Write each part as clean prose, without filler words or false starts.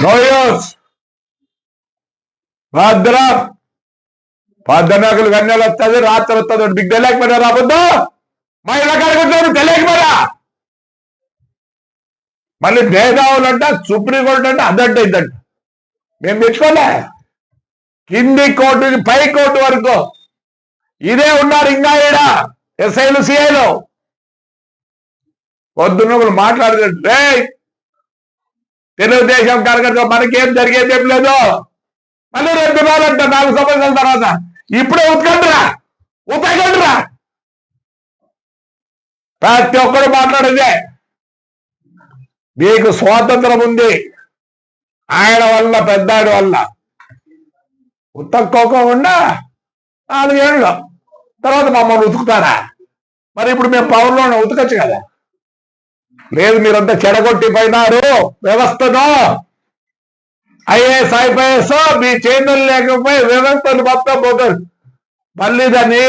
No use. భద్రం పద్దనకులు గన్యాలు వస్తుంది, రాత్రి వస్తుంది, మీకు తెలియకపోయినా రాబోద్దు. మా ఇలా కడుగుతారు తెలియకపోయినా మళ్ళీ భేదావులు అంట, సుప్రీంకోర్టు అంటే అదంట ఇదంట. మేము పెట్టుకోలే. కింది కోర్టు నుంచి పై కోర్టు వరకు ఇదే ఉన్నారు. ఇంకా ఈడ ఎస్ఐలు సిఐలు పొద్దున్న మాట్లాడుతుంటే తెలుగుదేశం కార్యకర్తలు మనకేం జరిగేది ఏం లేదు. మళ్ళీ 2 రోజులంట 4 సంవత్సరాల తర్వాత ఇప్పుడే ఉతకండిరా. ప్రతి ఒక్కరు మాట్లాడేదే. మీకు స్వాతంత్రం ఉంది ఆయన వల్ల, పెద్దాడి వల్ల. ఉతక్కోకుండా 4 ఏళ్ళు తర్వాత మమ్మల్ని ఉతుకుతారా? మరి ఇప్పుడు మేము పవర్లో ఉతకచ్చు కదా. లేదు, మీరంతా చెడగొట్టి పోయినారు వ్యవస్థను. ఐఏఎస్ ఐపీఎస్ మీ చేతులు లేకపోయి వ్యవస్థను మొత్తం పోతారు. మళ్ళీ దాన్ని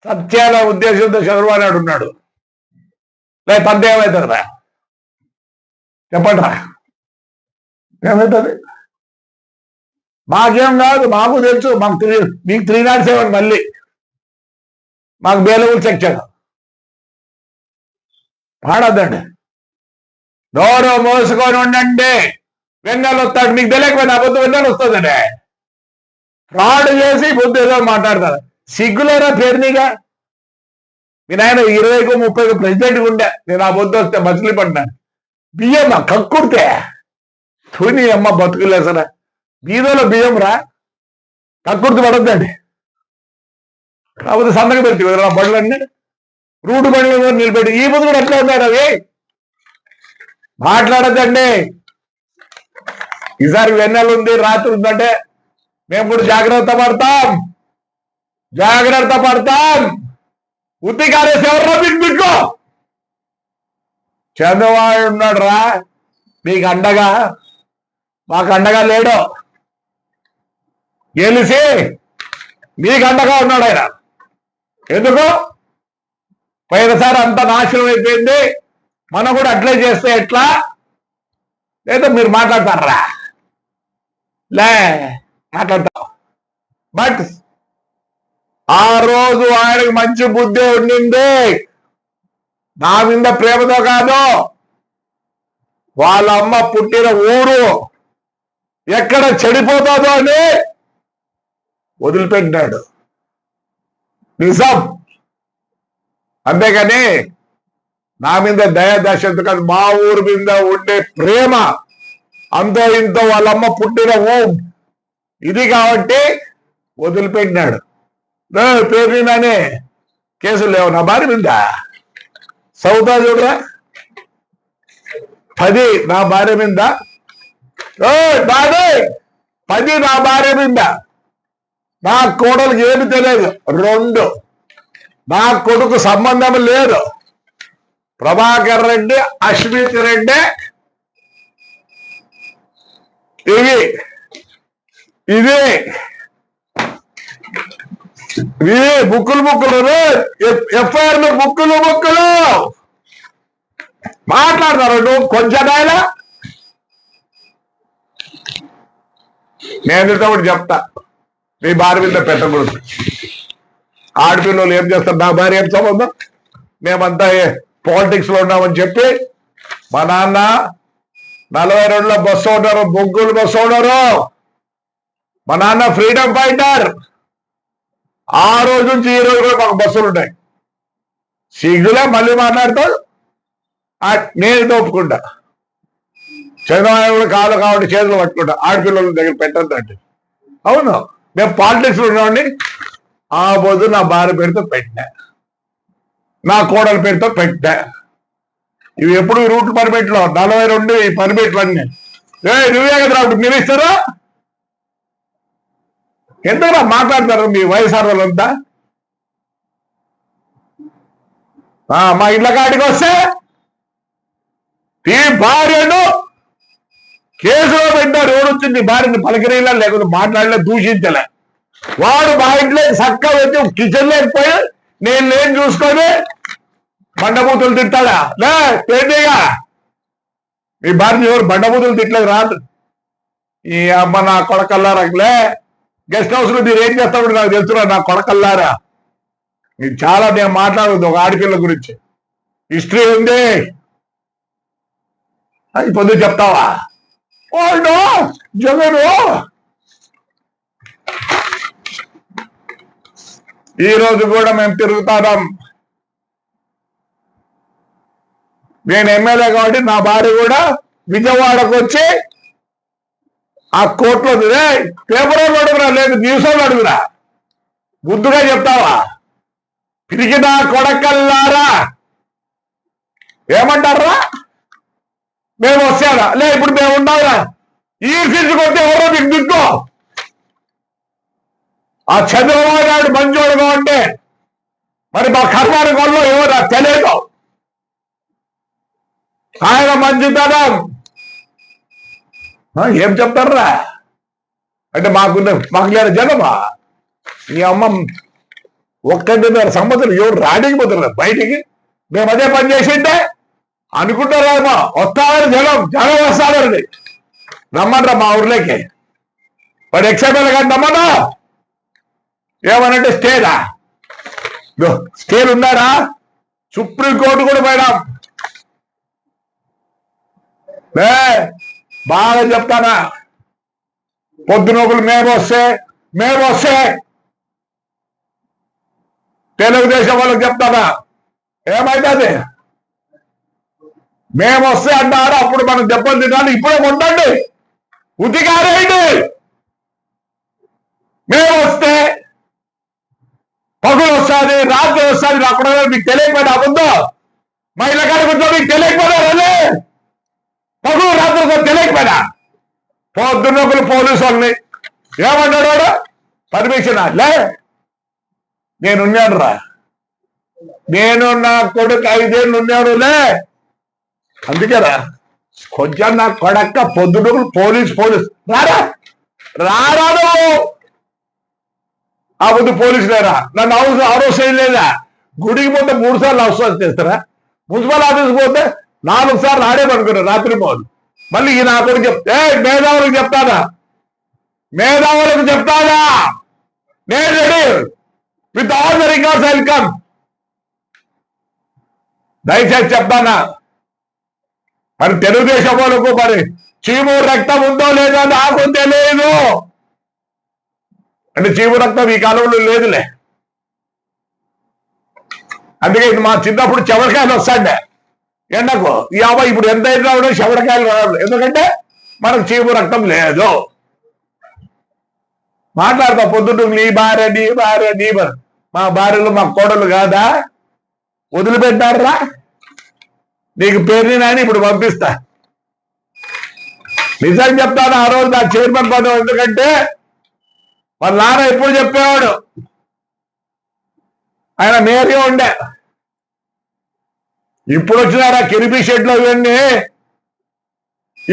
సత్యాల ఉద్దేశంతో చంద్రబాబు నాయుడు ఉన్నాడు. లేదు పంత ఏమవుతుందిరా చెప్పండి రా, ఏమవుతుంది? మాకేం కాదు, మాకు తెలుసు. మీకు 307 మళ్ళీ మాకు బేలవులు సెక్షన్ పాడద్దండి. నోరు మోసుకొని ఉండండి. వెంగాలు వస్తాడు, మీకు తెలియకపోయినా అబద్ధం వెంగాలు వస్తుందండి. ఫ్రాడ్ చేసి బుద్ధి ఏదో మాట్లాడతారు. సిగ్గులేరా పేరునిగా? మీ నాయన 20కో 30కో ప్రెసిడెంట్గా ఉండే. నేను ఆ బుద్ధి వస్తే మచిలీపట్నాను బియ్యం కక్కుడితే తుని అమ్మ బతుకులేసరా. బీదోలో బియ్యం రా, కక్కుర్తి పడద్దండి. కాకపోతే సంతకం పెట్టి కదా బడులన్నీ రూటు బండ్లు నిలబెట్టి. ఈ బుద్ధి కూడా ఎట్లా ఉన్నారు అవి మాట్లాడద్దండి. ఈసారి వెన్నెల ఉంది, రాత్రి ఉందంటే మేము కూడా జాగ్రత్త పడతాం. ఉత్తికారేసి ఎవర్రా మీకు చంద్రబాబు ఉన్నాడు రా మీకు అండగా. మాకు అండగా లేడు, గెలిచి మీకు అండగా ఉన్నాడు ఆయన. ఎందుకు? పోయినసారి అంత నాశనం అయిపోయింది, మనం కూడా అట్లే చేస్తే ఎట్లా? లేదా మీరు మాట్లాడతారా? మాట్లాడతాం. బట్ ఆ రోజు ఆయనకు మంచి బుద్ధి ఉండింది. నా మీద ప్రేమతో కాదు, వాళ్ళ అమ్మ పుట్టిన ఊరు ఎక్కడ చెడిపోతుందో అని వదిలిపెట్టినాడు. నిజం. అంతేగాని నా మీద దయాదశంతో కాదు, మా ఊరు మీద ఉండే ప్రేమ అంతో ఇంతో వాళ్ళమ్మ పుట్టిన ఇది కాబట్టి వదిలిపెట్టినాడు. పేరుని కేసులు లేవు నా భార్య మీద. సౌతా చూడరా 10 నా భార్య మీద, 10 నా భార్య మీద. నా కోడలికి ఏమి తెలియదు. 2 నా కొడుకు సంబంధం లేదు. ప్రభాకర్ రెడ్డి, అశ్విత్ రెడ్డి, ఇది బుక్కులు ఎఫ్ఐఆర్లు బుక్కులు మాట్లాడతారు. నువ్వు కొంచెం ఆయన నేను ఒకటి చెప్తా, నీ భార్య మీద పెట్టకూడదు. ఆడపిల్లలు ఏం చేస్తారు? నా భార్య ఏం సంబంధం? మేమంతా పాలిటిక్స్ లో ఉన్నామని చెప్పి మా నాన్న 42లో బస్సు ఉన్నారు, బొగ్గులు బస్సు ఉన్నారు. మా నాన్న ఫ్రీడమ్ ఫైటర్. ఆ రోజు నుంచి ఈ రోజు కూడా మాకు బస్సులు ఉన్నాయి. సిగ్గులే మళ్ళీ మాట్లాడతాడు. నేను ఒప్పుకుంటా. చంద్రబాబు కూడా కాదు కాబట్టి చేతులు పట్టుకుంటా. ఆడపిల్లల దగ్గర పెట్టద్దంటే అవును, మేము పాలిటిక్స్ లో ఉన్నామండి. ఆ బొద్దు నా భార్య పేరుతో పెట్టా, నా కోడల పేరుతో పెట్టా. ఇవి ఎప్పుడు రూట్ పర్మిట్లో 42 పర్మిట్లు అన్నీ. నువ్వే కదా మీరు ఇస్తారా? ఎంతగా మాట్లాడతారు మీ వైఎస్ఆర్ వాళ్ళంతా? మా ఇళ్ళ కాడికి వస్తే ఈ భార్యను కేసులో పెట్టారు. ఎవరు వచ్చింది భార్యని పలకరీలా, లేకపోతే మాట్లాడలే, దూషించలే. వాడు మా ఇంట్లో చక్కగా వచ్చి కిచెన్ లేకపోయి నేను చూసుకొని బండబూతులు తింటాడా? లే పేదగా మీ భార్య ఎవరు బండబూతులు తిట్లేదు రాదు. ఈ అమ్మ నా కొడకల్లారలే గెస్ట్ హౌస్ లో మీరు ఏం చేస్తాడు నాకు తెలుసురా నా కొడకల్లారా. మీరు చాలా నేను మాట్లాడదు ఒక ఆడపిల్ల గురించి హిస్టరీ ఉంది అది పొద్దు చెప్తావా. ఓల్డో జగను ఈ రోజు కూడా మేము తిరుగుతాం. నేను ఎమ్మెల్యే కాబట్టి నా భార్య కూడా విజయవాడకు వచ్చి ఆ కోర్టులో పేపర్ అడుగురా లేదు న్యూస్ అడుగురా బుద్ధుగా చెప్తావా. తిరిగిన కొడకల్లారా ఏమంటారా మేము వస్తారా లే ఇప్పుడు మేము ఉన్నారా ఈ ఫీజుకొస్తే ఎవరో మీకు దిక్కో. ఆ చంద్రబాబు నాయుడు మంచోడుగా ఉంటే మరి మా కర్మాని వల్ల ఎవరు తెలియదు. ఆయన మంచితనం ఏం చెప్తారా అంటే మాకు లేని జనమా ఈ అమ్మ ఒక్కటిన్నర సంవత్సరం ఎవరు రాడిపోతున్నారు బయటికి. మేము అదే పని చేసింటే అనుకుంటారేమో వస్తామని జనం వస్తారండి రమ్మంటారా మా ఊర్లోకి. వాడు ఎక్సైబుల్ కానీ రమ్మను ఏమనంటే స్టేలా స్టేలు ఉన్నారా సుప్రీంకోర్టు కూడా పోయినాం. బాగా చెప్తానా పొద్దునొకలు మేము వస్తే తెలుగుదేశం వాళ్ళకి చెప్తానా ఏమైతుంది మేము వస్తే అంటారు అప్పుడు మనం దెబ్బలు తినాలి. ఇప్పుడే ఉండండి ఉతికారేయండి. మేము వస్తే పగులు వస్తుంది రాత్రి వస్తుంది అక్కడ మీకు తెలియకపోయినా అబద్ధం మహిళ కాడికి మీకు తెలియకపోయినా పగులు రాత్రి తెలియకపోయినా పొద్దున్నొకలు పోలీసు వాళ్ళని ఏమన్నాడు వాడు పర్మిషన్ లే నేనున్నాను రా నేను నా కొడుకు 5 ఏళ్ళు ఉన్నాడు లే అందుకేరా కొంచెం నా కొడక్క పొద్దున్నొకలు పోలీసు రారా ఆ ముందు పోలీసు లేరా నన్ను హౌస్ చేయలేదా. గుడికి పోతే 3 సార్లు హౌస్ చేస్తారా మున్సిపల్ ఆఫీస్కి పోతే 4 సార్లు ఆడేమనుకున్నారు రాత్రి పోదు. మళ్ళీ ఈ నా కొడుకు చెప్తే మేధావులకు చెప్తానా నేను ready with all the records I will come. దయచేసి చెప్తానా మరి తెలుగుదేశం వాళ్ళకు మరి చీము రక్తం ఉందో లేదో నాకు తెలియదు. అంటే చీము రక్తం ఈ కాలంలో లేదులే. అందుకే ఇది మా చిన్నప్పుడు చెవరకాయలు వస్తాండే ఎండకు ఈ అబ్బాయి ఇప్పుడు ఎంత అయినా కూడా చెవరకాయలు రాదు ఎందుకంటే మనకు చీము రక్తం లేదు. మాట్లాడతా పొద్దున్న నీ భార్య మా భార్యలు మా కోడలు కాదా వదిలిపెట్టారా నీకు పేరుని నాని ఇప్పుడు పంపిస్తా. నిజం చెప్తాను ఆ రోజు నా చైర్మన్ పదం ఎందుకంటే వాళ్ళ నాన్న ఎప్పుడు చెప్పేవాడు ఆయన నేరుగా ఉండే. ఇప్పుడు వచ్చినారా కిరిపి షెడ్లో ఇవన్నీ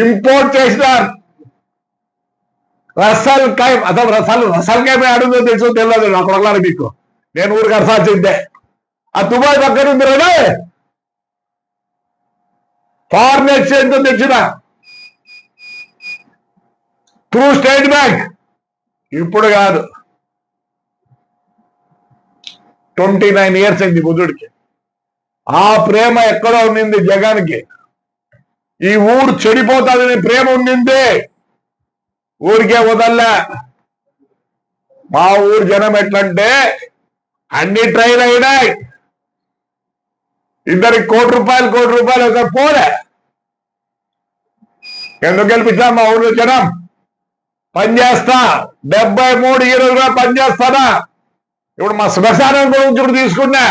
ఇంపోర్ట్ చేసినారు. రసల్ కాయ అసలు రసల్ కాయ ఆడుందో తెలుసు తెలియదు నాకు ఒకలాగా మీకు నేను ఊరికి అర్సాల్సిందే. ఆ దుబాయ్ పక్కన ఉంది రే ఫారిన్ ఎక్స్చేంజ్ తో తెచ్చిన త్రూ స్టేట్ బ్యాంక్ ఇప్పుడు కాదు 29 years అయింది బుద్ధుడికి. ఆ ప్రేమ ఎక్కడో ఉండింది జగన్కి. ఈ ఊరు చెడిపోతాదని ప్రేమ ఉండింది ఊరికే వదల్లా. మా ఊరు జనం ఎట్లంటే అన్ని ట్రైల్ అయినాయి. 2 కోటి రూపాయలు ఒక పోలే. ఎందుకు గెలిపించా మా ఊరు జనం పనిచేస్తా 73 ఈ రోజుగా పనిచేస్తానా. ఇప్పుడు మా శ్మశానం గురించి కూడా తీసుకున్నా